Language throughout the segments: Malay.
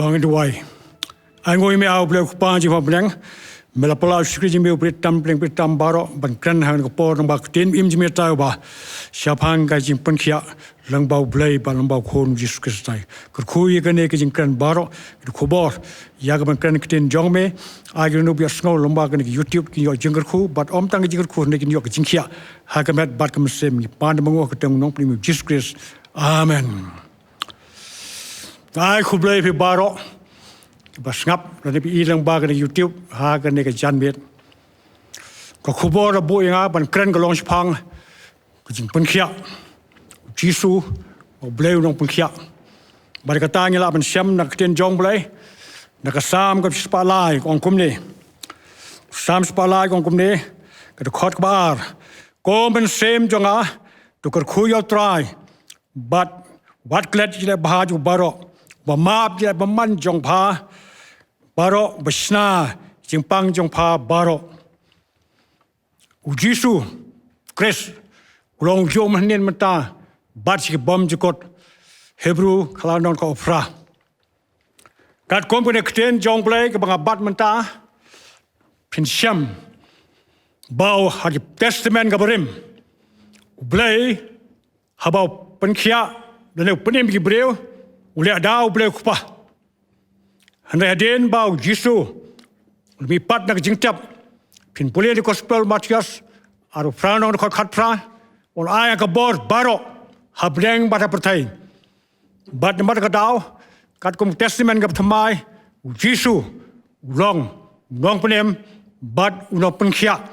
Long in the way. I'm going me out of Panji for Blank. Melapala screeching me with tumbling with Tambaro, but Grand having a port and back 10 Imjimeta, Shapan Gajin Punkia, Langbao Blay, Balambao Home, Jesus Christ. Kurkuya Ganakis in Grand Baro, Kubor, Yagaman Krankin Jongme, I can know your snow Lombard and YouTube in your jungle coup, but Omtang Jingle making your Jinkia, Hakamet Barkam Semi, Pandamokatum, no prime of Jesus Christ. Amen. I could play with Baro. But snap, let me eat and bag on YouTube, hag and naked Jan bit. Kokubor a boy up and crank along Spang, Kajin Punkia, Jisu, or Blay on Punkia. But a Katanya lap and Shem, Nakatin Jong Blay, Nakasam got Spalai on Kumne. Sam Spalai on Kumne, got a cot bar. Come and same Jonga, to Kurkuya try. But what glad you have Bahaju Baro, Bamab yet Baman Jong Pa. Baro Bashna, Jimpang Jongpa Baro Ujisu, Chris, Long Jomanin Mata, Batchi Bom Jikot, Hebrew, Kalanon Kopra. Got company ten Jong Blake about a Batmanta, Pinsham, Bow had a testament Gabarim, Blay, Habao Pankia, the new Panim Gibril, Ulia Dao Blake. And I didn't bow Jisu. We partner Jintap, Pin political spell Matias, or Fran on the Katra, or I a board Baro, Hablang Batapatai. But the Matagao, got come testament of Tamai, Jisu, wrong Panem, but Unopunkia.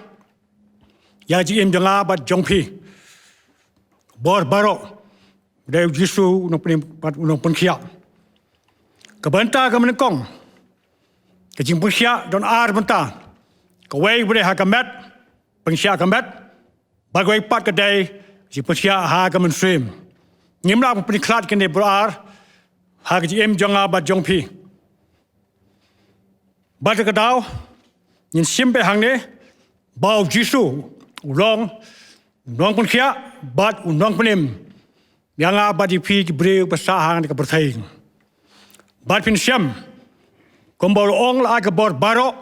Yaji in Janga, but Jongpi. Board Baro, they Jisu, Unopunem, but Unopunkia. Kabanta Gamanakong, Kajim Pushia, Don Arbanta, Kaway with a Hakamet, Punsha Kamet, Bagway Paka Day, Jipushia Hagaman Stream. Nimla pretty clot can they brar, Hagim Jonga but Jongpi. Batakadao, in Simpe Hangne, Bow Jisu, Long Punkia, but Unongpanim, Yanga Badi Peak, Brave, Basahan, Kapatain. But in Shem, Kumbol Ong like a board Baro,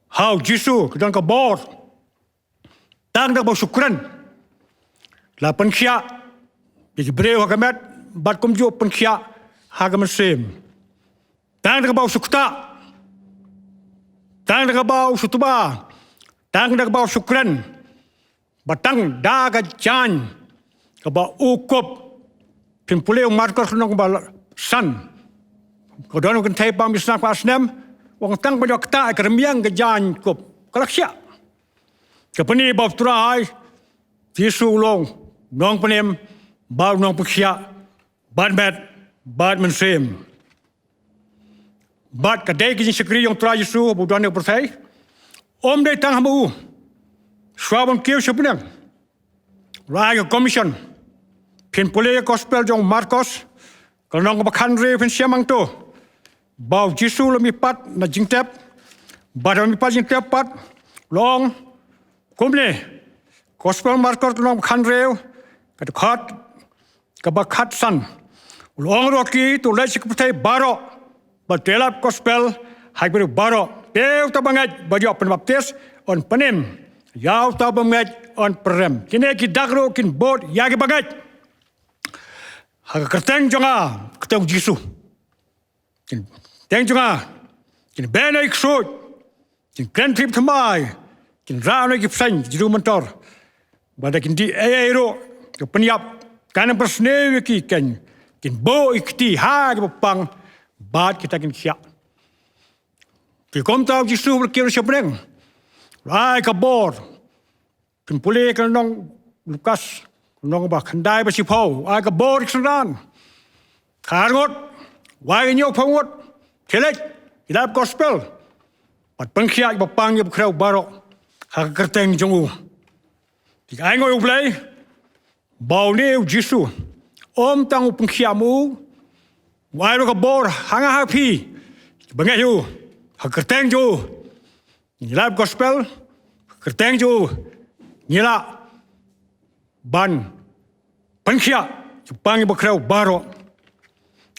how Jisu, don't go board. Tang the Bosukran, La Punkia, the brave Hagamet, but Kumjo Punkia, Hagaman same. Tang the Bosukta, Tang the Bao Sutuba, Tang the Bao Sukran, but Tang Daga Jan, about Ukop, Pimpuleo Marcos Nongba Sun. Kodon can take bomb snap as them, one tongue by your attack, a young Jan Cop, Collection. Company above try, Jisu long, non panem, bow non puxia, bad bad, badman same. But a day is agree on try Jisu, who don't ever say, de Tangamu, Swab and kill Shapinam. Like a commission, Pinpole Gospel John Marcos, Kalong Bakandre and Shamanto. Bao Jisu let me pat na jingtep, but let me pat jingtep pat long kumne gospel marker long kanreo kat kat kabakat san long rocky to let you put baro but telap gospel hybrid baro dev tabangat bajo pen baptis on panim yaw tabangat on prem kine ki dagro kin board yagi bagat ha kerteng jonga keteng Jisu Thank you, in Benek Short, in Grand Trip to my, in Rana Gipsan, Jumantor, but I can do aero, the Panyap, Canapa Snake, can bow ikti, hag pang, bad kitakin kia. To come to Jisu will kill Shabring, like a board, can pull it along Lucas, long back and die by Shipo, like a board, it's run. Cargot, why in your power? Kill it, you have gospel. But Punkia, Bapang, you crowd barrow, Hakakerteng Jongu. The angle you play, Bow New Jisu, Tang Punkiamu, why look a board, hang a happy, bang at you, Hakakerteng Jo, you have gospel, Kerteng Jo, Nila, Ban, Punkia, you bang your crowd barrow,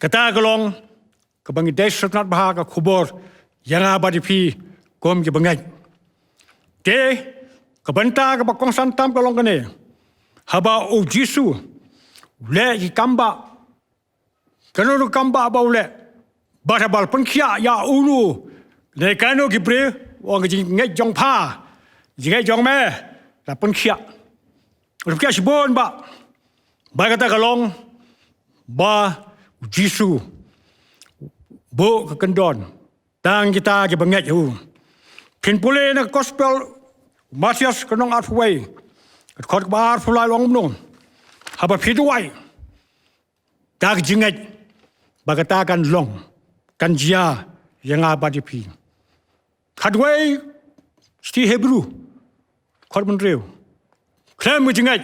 Katagalong. kebangi des senat bahaga kubur yang abadi pi kom ke bangai te kebenta ke bakong santam kalong kene haba o jisu le ki kamba kanu kamba ba ule barabal pengkia ya ulu le kanu ki bre wong ji ngai jong pa ji ngai jong me la pengkia pengkia sibon ba kata kalong ba jisu bo ke kendon tang kita ke bangai hu pin pule na gospel Matias kenong arfway kot bar fulai long non haba piduai dag jingat bagata kan long kan jia yang abadi pi kadway sti hebrew kot menreu klem jingat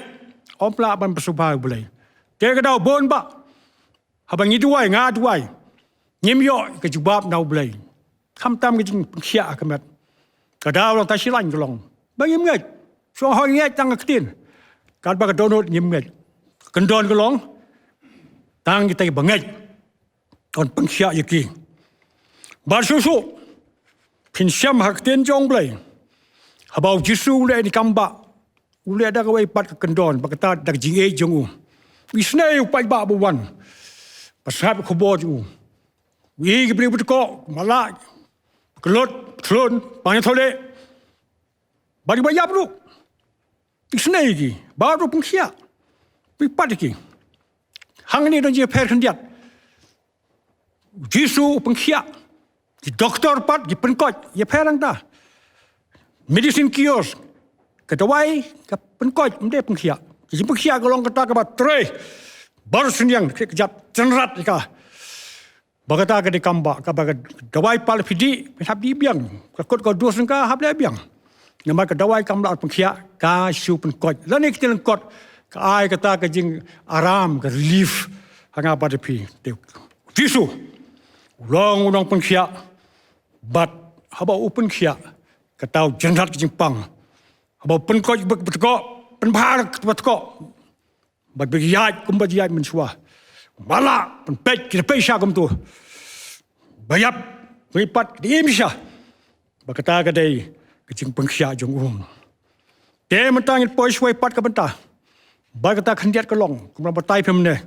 ompla ban pesubai bulai te kadau bon ba haba ngiduai ngaduai nyimyo ke jubab nau bulai kham tam ke jing khia kamat kadau long tasilan long bagi ngai so hoi ngai tang ketin kan ba donot nyim ngai kendon kelong tang kita bangai kon pengsia yaki bar susu pin syam hak ten jong blai habau jisu le ni kamba ule ada kawai pat ke kendon ba kata dak jing e jong u wisne upai ba buwan pasap khobo ju wi ke bri ko mala kelot thlon pang thole bagi bayar bro, isne lagi, baru pengsia, pipat lagi, hang ni donje per kendiat, jisu pengsia, di doktor pat, di penkot, ya perang dah, medicine kiosk, kedawai, ke penkot, mende pengsia, jadi pengsia kalau kata kebat tre, baru senyang kejap cenrat ika, bagata ke di kamba, ke bagat dawai pal pidi, hab di biang, kekot kau dos engkau hab di biang. Nama kedawai kamla pengkia ka siu penkot lani kita kot ka ai kata ka jing aram ka relief hanga pada pi tisu long unang pengkia bat haba open kia katau jenrat jing pang haba penkot betko penbar betko bat biyai kumba jai mensua mala penpet kita pesha kum tu bayap ripat diimsha bakata ka dei kecing pengsia jong te mentang poi shwai pat ka benta ba kata khandiat ka long kumra batai phem ne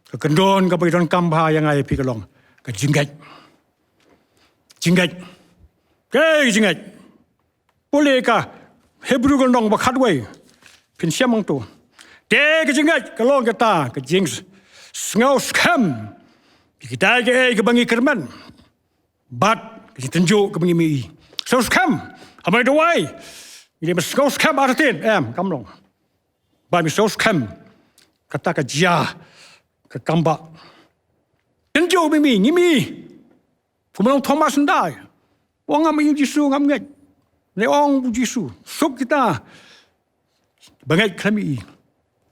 ka kendon ka baidon kamba yang ai pi ka long ka jingat ke jingat pole ka hebrew ka long ba khatwai pin siamang tu te ka jingat ka long kata ka jing sngow scam kita ke ka bangi kerman bat ka tenjo ka bangi mi so scam Amai doai, ini berskos kam artin, kamlong. Bami sos kam, kata ke jia, ke kamba. Tenjo mimi, ngimi. Kumalong Thomas ndai. Wong am Jisu ngam ngai. Ne ong Jisu, sok kita. Bangai kami.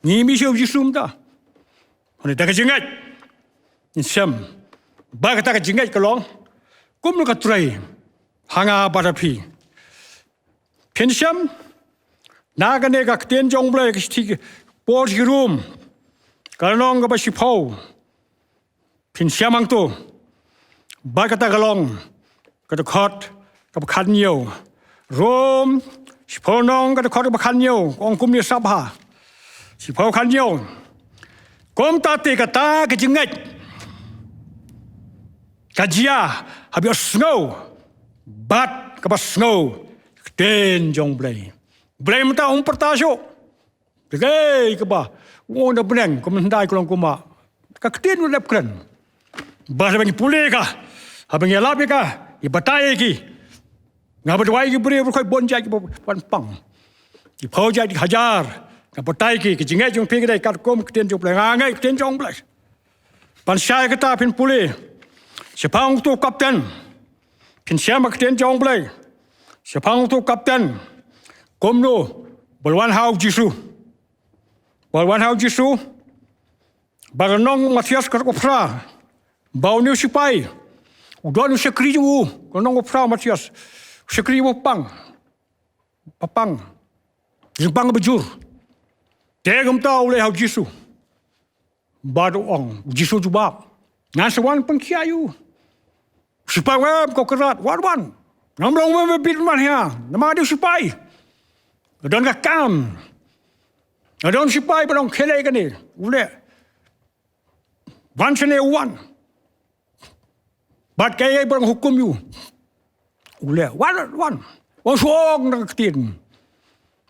Ngimi siu Jisu mta. Hone tak jingat. Insam. Ba kata ke jingat kelong. Kum ka trai. Hanga barapi. Pensiam, naga nega kten jong blai kesti port room, kalong ka si pau. Pensiam ang tu, bagata kalong, kata kot, ka kanyo, rom, si pau nong kata kot ka kanyo, ong kum ni sabha, si pau kanyo, kom tate kata kejingat, kajia, habis snow, bat ka snow. Ten jong blai mata pertasyo degay ka ba wong beneng komendai kolong kuma ka keten lep kren ba bangi pule ka habang yalap ka ibatai ki ngabadwai ki bure ko bonjai ki pan pang ki phojai ki hajar ngabatai ki jingai jong pe dai kat kom keten jong blai ngai keten jong blai pan sai ka ta pin pule sepang tu kapten pin siam keten jong blai Sepang tu kapten, komno, balwan hau Jisu, baganong Matias kerkopra, bau ni sipai, udah ni sekri ju, kanong kopra Matias, sekri papang, jempang bejur, tegam tau le hau Jisu, baru ong Jisu jubab, nasawan pengkiayu, supaya kau kerat wan namlong mebit man ya nama dia supaya don ka kam don supaya belong kele kan ni ule wan sene wan bat kaya belong hukum you ule wan suong nak tin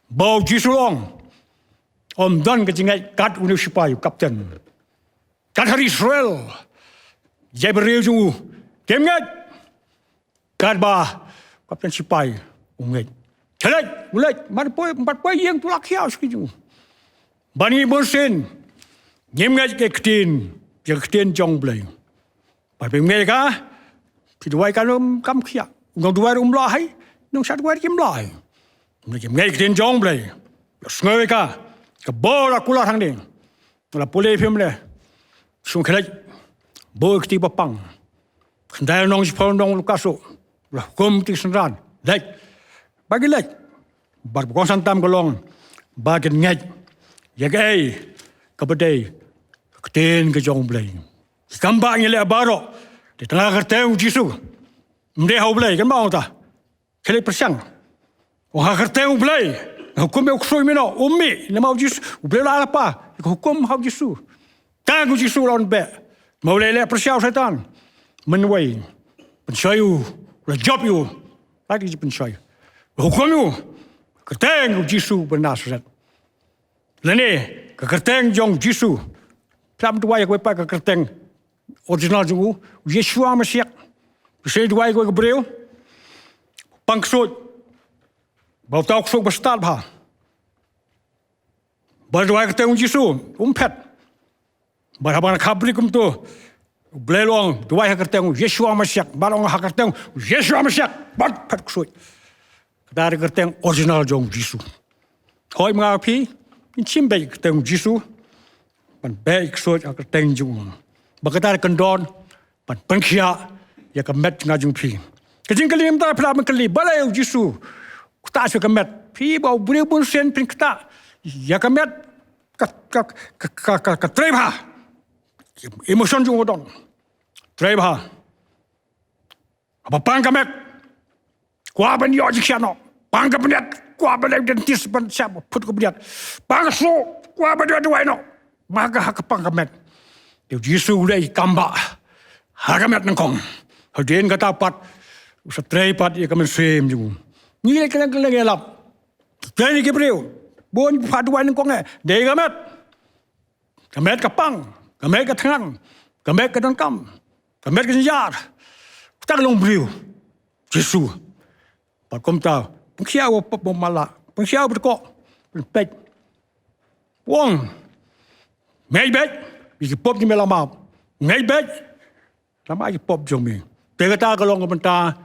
bau jisulong om don ka jingai kat uni supaya kapten kat hari Israel Jabril ju kem ngat kat ba kapten sipai ungai kelek mulai empat poin yang tulak hiau sekiju bani bonsen ngem ngat ke ketin jong blai ba pe ngai ka pi duai ka kam khia ngong duai lai nong sat duai kim lai ngai ketin jong blai ngoi ka bola kula thang ding la pole phim le sung kelek bo kti bapang khandai nong sipon nong lukaso la kom ti sanran lek bagi lek bar ko santam golong bagen ngai yagai kabadai kten ke jong blai kamba ngi le baro di tengah kerteng jisu mde hau blai kan mau ta kele persang o ha kerteng blai hukum eu ksoi meno ummi na mau jisu blai la apa hukum hau jisu ta gu jisu lon be mau le persiau setan menwai penshayu la job you lagi penshayu hukum you kerteng jisu benasrat lene ke kerteng jong jisu plam tuai ko pa ke kerteng original jungu Yeshua Mashiach se tuai ko breu pangsot bau tau sok bestat ba ba tuai kerteng jisu pet ba habana khabri kum to blelong tuai kerteng Yeshua Mashiach balong ha kerteng Yeshua Mashiach ba phat ksoi dari kerteng original jong jisu hoi ma pi chim bay kerteng jisu pan bay ksoi ha kerteng jung bakatar kendon pan pengkhia ya kemet ngajung pi kejing kelim ta phla keli balai jisu ta su kemet pi bau breu bun sen pin kta ya kemet ka treba emotion jung odon treba apa pang kemet kwa ban yo jikiano pang kemet kwa ban dentis ban siap put kemet pang so kwa ban dua no maka hak pang kemet Điều Giêsu đây kamba hagamet nangkong hadin kata pat usatrai pat ia kamen sem ju ni kala lap tani Gabriel bon paduan nangkong de gamet kapang gamet ka thang gamet ka dangkam gamet ka jar tak long briu Giêsu pat kom ta pengsiau pop mala pengsiau berko pek wong mei bet Bigi pop ni melama, ngai bet, lama ai pop jom ni. Tega ta kalong kabenta,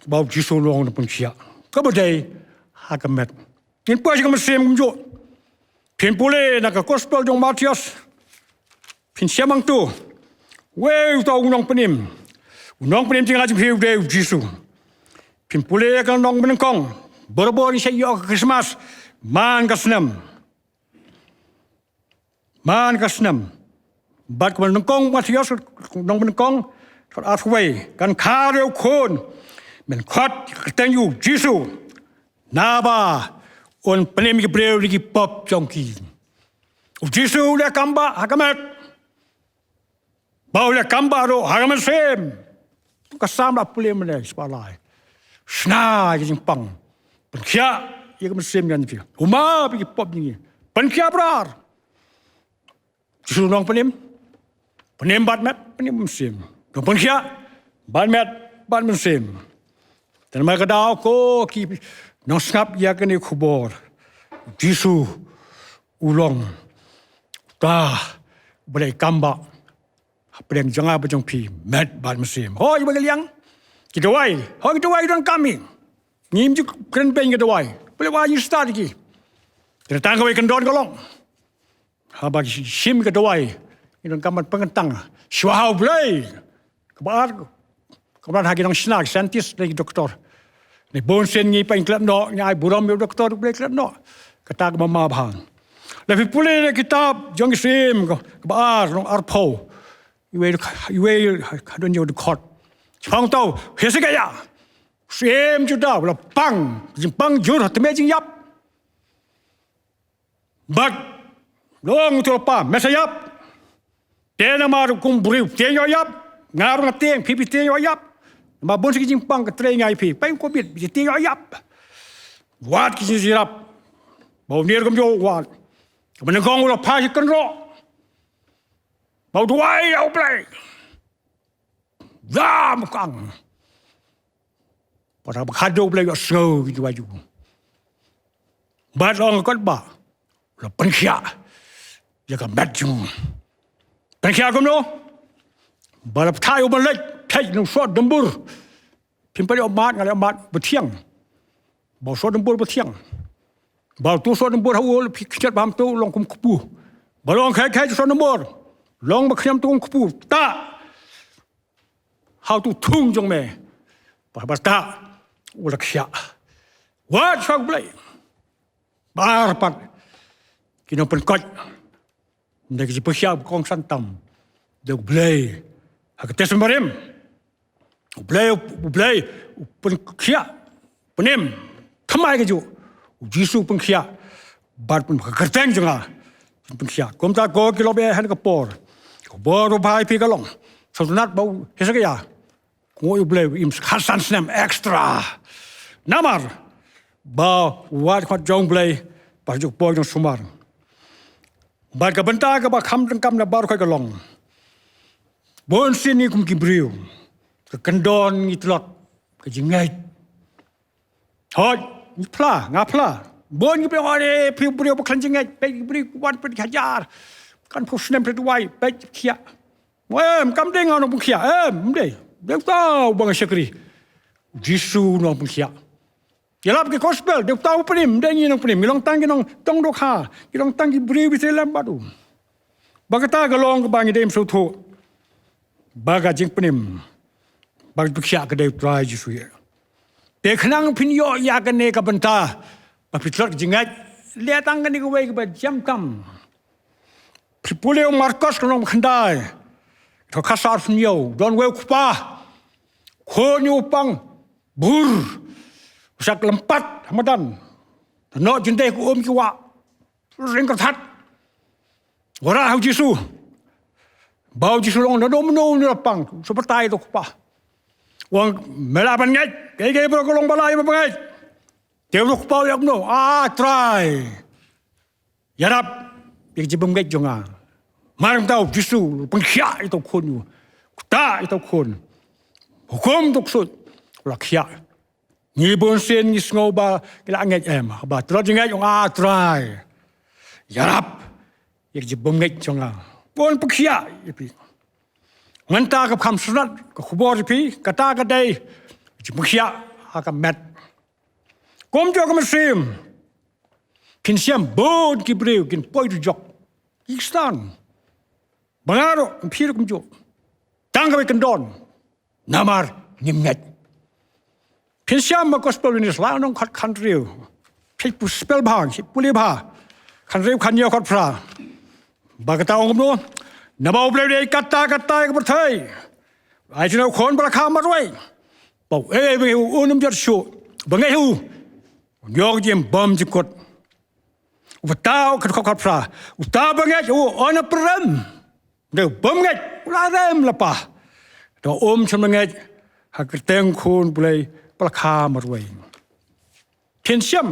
bau jisu long na pengsia. Kabadai hakamet. Kin puas ka masem kumjo. Pin pule na ka gospel jong Matius. Pin siamang tu. Weu ta unong penim. Unong penim tinggal jiu de jisu. Pin pule ka nong menengkong. Boro-boro ni sayo Christmas. Man kasnam. Bat kemen nengkong Matius nong nengkong atway kan kareu kon men khat keteng yu Jisu naba on penem Gabriel lagi pop jongki Jisu le kamba hakamet bau le kamba ro hakamet sem kasam la pule mene spalai sna jing pang penkia ye kemen sem gan fi uma bi pop ni penkia brar Jisu nong penem bat met penem musim dong pengsia bat met bat musim dan mereka dah ko ki nong snap ya kene kubor Jisu ulong ta boleh kamba pedang jangan bejong pi met bat musim hoi bagaliang kita wai dan kami ngim juk kren pen kita wai boleh wai start ki kita tangkap kendon kolong habaq sim kita wai Idong kamat pengentang, syuhau belai, kebar hagi dong sinak, saintis lagi doktor. Ni bonsen ni paling kelap no, ni ai buram yo doktor belai kelap no. Kata ke mama bang. Lebih pulih kitab jong sim kebar dong arpo. Iwe kadon yo dekot. phong tàu hết sức cái xem chút đâu là băng dồn hạt mẹ chính yap bạc long tu pa mẹ say yap tên mà cũng bự tên nhỏ yap ngào ngắt tên phi tên nhỏ yap mà bốn cái chính băng cái tên ngay phi phải có biết tên nhỏ yap what cái gì yap bao nhiêu cũng vô what mình không có phá cái cơn rõ bao đuôi ao play ra một căng para khado play sơ gitu aja bad orang kan ba la penkhia ya kan bad jung penkhia kom no ba thai o balek thai no so dembur phim pari omat ngal omat betiang ba so dembur betiang ba tu so dembur haul phichat bam tu long kum kupu ba long khai so dembur long ba kham tu kupu ta how to thung jong me ba ta ulah khia what shall play bar pat kino pen kot nek ji pkhia kong san tam de play ha tes marim play pen khia penim thamai ke ju jisu pen khia bar pen kerteng jonga pen khia kom ta ko kilo be han ka por ko bor bai pi ka long so nat bau hesa ya ko play im khasan snem extra namar ba wat khat jong play ba juk boy jong sumar ba ka banta ka ba kham tang kam na bar khoi ka long bon sin ni kum ki briu ka kandon ni tlot ka jingai hoi ni pla nga pla bon ni pe ore piu briu ba khan jingai pe briu wan pe hajar kan pu snem pe wai pe khia em kam ding on pu khia em de deu tau bang sekri jisu no pu khia Yalap ke gospel, dia tahu penim, dia ingin nong penim, ilong tang nong tong dokha, ilong tang ki beri biselam badu. Bagata galong ke bangi dem soto, baga jing penim, bag bukya ke dia try jisu ya. Dia kenang pinyo ya ke ne ke benta, bapitlot jingat, dia tang ke ni ke wei ke jam kam. Puleo Marcos ke nong khandai, to kasar pinyo, don wei kupa, konyo pang, bur. Sak lempat Ramadan. No jendai ku ki wa. Ring kertat. Ora hau Jisu. Bau Jisu long no ni lapang. Sepertai tu pa. Wang melaban ngai. Kai bro ko long balai ma bangai. Teu ku pa yak no. Try. Yarap. Pik jibum ngai jonga. Marang tau Jisu pengkhia itu khon yu. Ta itu khon. Hukum tuk sut. La khia. Ni bon sen ni sngo ba kila ngai em ba tro jingai yong try yarap yak ji bom ngai chonga bon pkhia ipi nganta ka kham sunat ka khubor pi kata ka dai ji pkhia ha ka met kom jo ka sim kin siam bon ki breu kin poi du jok ikistan bangaro phir kum jo tang ka kan don namar nim ngai Pinsiam ma gospel ni sla nong khat khan riu phei pu spell bang hi puli ba khan riu khan yo khat phra ba ka ta ong no na ba ble re kata ka thai ai chno khon bra kha ma roi bo be unum jot shu ba ngai hu yo jem bom ji kot u tao khat phra u ta ba ngai u on pram de bom ngai la rem la pa do cham ngai ha ka teng khun playปลาคามารวยเพียงเชื่อม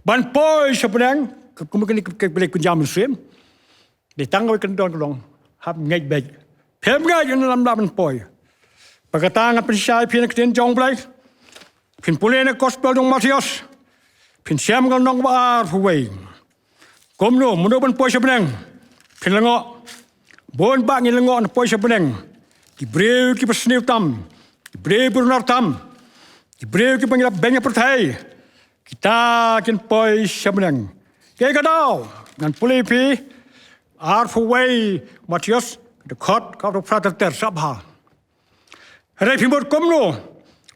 บันปอยชาวบ้านก็คุมกันนี่ก็เป็นกุญแจมือเสียมได้ตั้งไว้กันดอนกันลงหับไงเบยเพียงไงอยู่ในลำดับบันปอยปากตางับเป็นชายเพียงนักเรียนจงไปเพียงผู้เล่นในกอสเปลจงมาทิอสเพียงเชื่อมกันน้องบ้าผู้เวงกรมโน้มันดูบันปอยชาวบ้านเพียงละเงาะบนบ้านนี่ละเงาะปอยชาวบ้านกิเบรวกิปสเนวตัมกิเบรวบุรนาตัมIbreu ki panggil banyak pertai. Kita kin poi syabnang. Ke kadau ngan puli pi arfuway Matius the court ka to prata ter sabha. Hare phimot komno.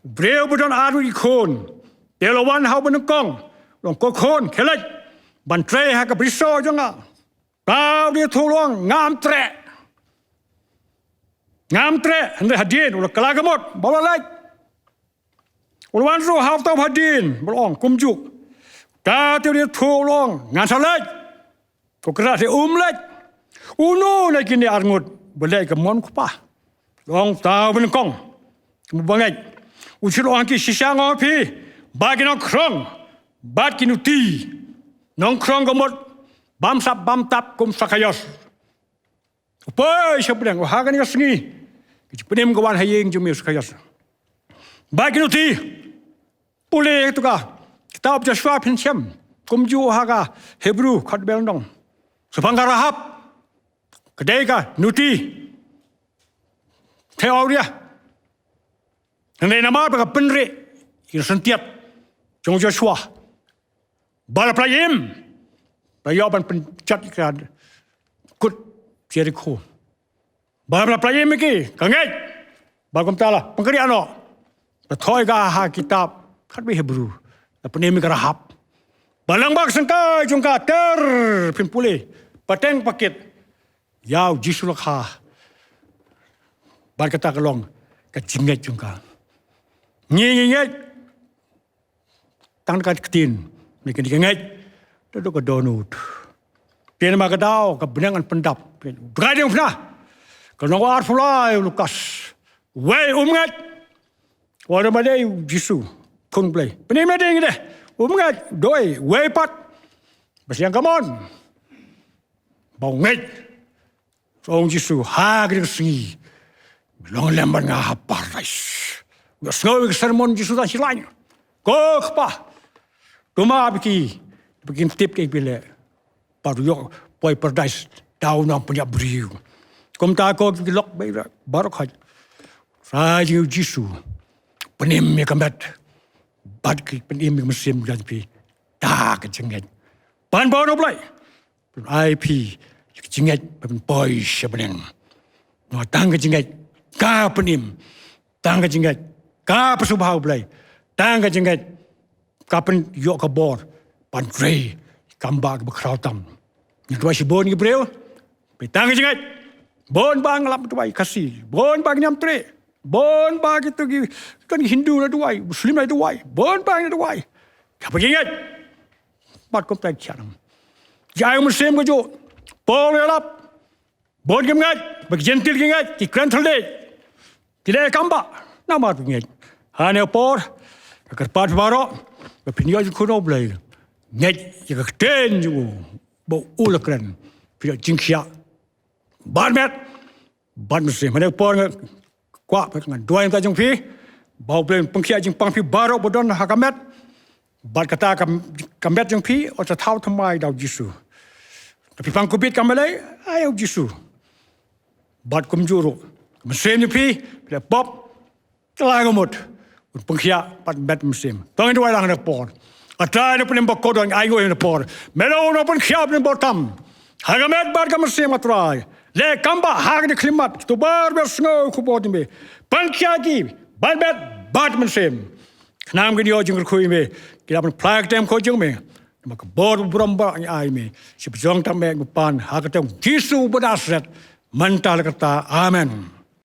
Ibreu budon aru ikon. Telawan hau ban kong. Long ko khon khelai. Ban tre ha ka briso jonga. Tao dia tholong ngam tre. ngam tre hande hadin ula kalagamot bola lek ulawan ru hau tau hadin bolong kumjuk ta tiêu dia thu long ngan sa lek ko kra se lek uno na kini arngut boleh ke mon kupa long tau ben kong bangai usul orang ki sisang pi bagi nong krong bat kinuti nong krong gamot bam sap bam tap kum sakayos upai sebenang hagan yang sengi penem kawan hayeng jumi sakayos bagi nuti pulih tu ka kitab Joshua pincem kum ju haga Hebrew khat belong sepanggar rahap kedai ka nuti teoria Nandai nama baka penre ira sentiap jong Joshua bala playim bayaban pencat kan kut Jericho bala playim iki kangai bagam tala pengkari ano toy ga ha kitab khat be Hebrew penem ka rahap balang bak sangkai jongka ter pimpule pateng paket yau jisulakha bar kata kalong ka jinget jongka Nyi tang dekat ketin mereka dikengat duduk ke donut pian mak dau ke benangan pendap gading pernah kalau war fulai lukas wei umngat wala madai jisu kun play penim mading deh umngat doi wei pat basiang kamon bau ngat song jisu ha gede singi long lemban ngah paradise Snow sermon Yesus dan silain. Kau apa? Cuma bikin tip ke bila baru yo poi perdais daun yang punya beriu. Kom tak kau lok baru kau. Saya Yesus penim mekambat bad penim mesim dan pi tak kejengat. Pan bawa noblai. IP kejengat pen poi sebenang. No tang kejengat ka penim tang kejengat ka pasubhau blai tang ka jengat kapen yo ka bor pan trei kamba ka krau tam ni tuai si bon gibreu pe tang ka jengat bon bang lap tuai kasi bon bang nyam tre bon bang itu kan Hindu la tuai Muslim la tuai bon bang la tuai ka pa jengat bat kom tai charam jai Muslim ka jo pol lap bon gemngat bag gentil gengat ki kran thale tidak kamba nama tu ngai hanya por kerpat baru berpinjau juga no boleh ngai jika ten juga bau ulakran pinjau jingkia ban mesti mana por kuat dengan dua yang tajung pi bau boleh pengkia jing pangpi baru bodon hakamet ban kata kamet jing pi atau tahu thamai dau jisu tapi pangkubit kamelai ayo jisu ban kumjuru mesin jing pi bila pop telah ngamut pengkia pat bet musim tangan dua lang nak por ada ni penem bakodon ayo ni por melo no pengkia penem botam hagamet bar ka musim atrai le kamba hag ni klimat tu bar bersno ku bod me pengkia ki ban bet bat musim knam gini ojung kui me kira pen plak tem ko jung me mak bor bromba ai me si jong tam me pan hagatem jisu benasret mental kata amen